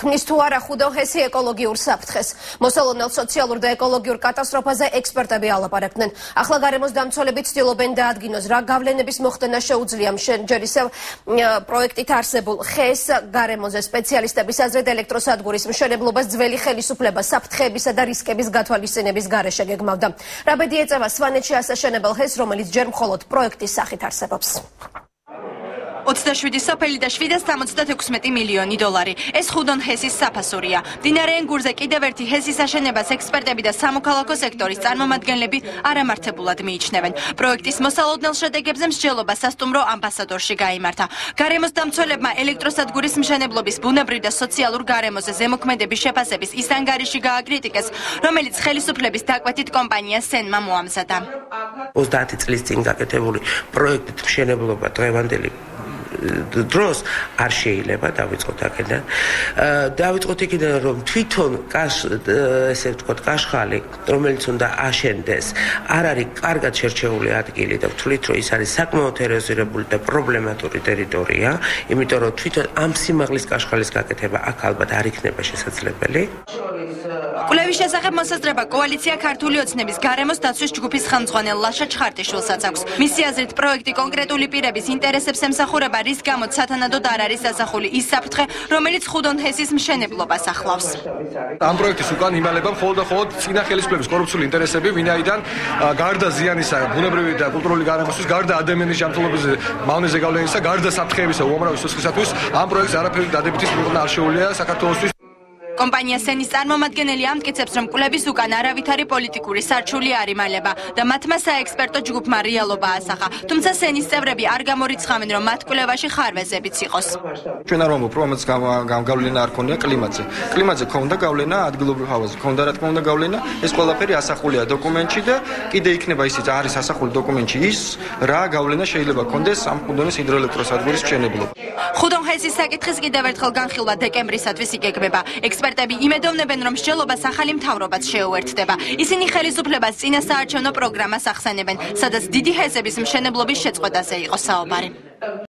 ქმნის თუ არა ხუდონჰესი ეკოლოგიურ საფრთხეს. მოსალოდნელ სოციალურ და ეკოლოგიურ კატასტროფაზე ექსპერტები ალაპარაკდნენ. ახლა გარემოს დამცველები ცდილობენ დაადგინოს, რა გავლენების მოხდენა შეუძლია ჯერ ისევ პროექტით არსებულ ხეს. გარემოზე სპეციალისტების აზრით ელექტროსადგურის მშენებლობას ძველი ხელისუფლება საფრთხეებისა და რისკების გათვალისწინების გარეშე გეგმავდა. რა ბედი ეწევა სვანეთში ასაშენებელ ხეს, რომელიც ჯერ მხოლოდ პროექტის სახით არსებობს. 27 სოფელი და 776 მილიონი დოლარი. ეს ხუდონჰესის საფასურია. მდინარე ენგურზე კიდევ ერთი ჰესის აშენებას ექსპერტები და სამოქალაქო სექტორის წარმომადგენლები არამართებულად მიიჩნევენ. პროექტის მოსალოდნელ შედეგებზე მსჯელობა სასტუმრო ამბასადორში გაიმართა. გარემოს დამცველებმა ელექტროსადგურის მშენებლობის ბუნებრივ და სოციალურ გარემოზე ზემოქმედების შეფასების ის ანგარიში გააკრიტიკეს, რომელიც ხელისუფლების დაკვეთით კომპანია სენმა მოამზადა. 30 წლის წინ გაკეთებული პროექტით მშენებლობა დღევანდელი დროს არ შეიძლება დავიწყოთ აქედან. დავიწყოთ იქიდან, რომ თვითონ ესე ვთქვათ, კაშხალი, რომელიც უნდა აშენდეს, არ არის კარგად შერჩეული ადგილი და ვთვლით, რომ ის არის საკმაოდ ეროზირებული და პრობლემატური ტერიტორია, იმიტომ რომ თვითონ ამ სიმაღლის კაშხალის გაკეთება აქ ალბათ არ იქნება შესაძლებელი. კვლევის შესახებ მოსაზრება კოალიცია ქართული ოცნების გარემოს დაცვის ჯგუფის ხელმძღვანელ ლაშა ჩხარტიშვილსაც აქვს. მისი აზრით, პროექტი კონკრეტული პირების ინტერესებს ემსახურება, რის გამოც სათანადოდ არ არის დასახული ის საფრთხე, რომელიც ხუდონჰესის მშენებლობას ახლავს. ამ პროექტის უკან იმალება მხოლოდ და მხოლოდ წინა ხელისუფლების კორუფციული ინტერესები, ვინაიდან გარდა ზიანისა ბუნებრივი და კულტურული გარემოსთვის, გარდა ადამიანის ჯანმრთელობაზე, მავნეზე გავლენისა, გარდა საფრთხეებისა უამრავი სისხლისათვის, ამ პროექტს არაფერი დადებითის მიღწევა არ შეუძლია საქართველოსთვის. კომპანია სენის წარმომადგენელი ამტკიცებს, რომ კვლევის უკან არავითარი პოლიტიკური სარჩული არ იმალება და მათმა საექსპერტო ჯგუფმა რეალობა ასახა. თუმცა სენის წევრები არ გამორიცხავენ, რომ მათ კვლევაში ხარვეზებიც იყოს. ჩვენ არ ვამბობ, რომ ამაც გავლენა არ ქონია კლიმატზე. კლიმატზე ქონდა გავლენა ადგილობრივ ჰავაზე. ქონდა რა თქმა უნდა გავლენა, ეს ყველაფერი ასახულია დოკუმენტში და კიდე იქნება ისიც არის ასახული დოკუმენტში ის, რა გავლენა შეიძლება ქონდეს ამ ხუდონის ჰიდროელექტროსადგურის მშენებლობა. ხუდონჰესის საკითხის კიდევ ერთხელ განხილვა დეკემბრისათვის იგეგმება. ექსპერტები იმედოვნებენ, რომ მსჯელობას ახალი მთავრობაც შეუერთდება. ისინი ხელისუფლებას წინასაარჩევნო პროგრამას ახსენებენ, სადაც დიდი ჰესების მშენებლობის შეწყვეტაზე იყო საუბარი.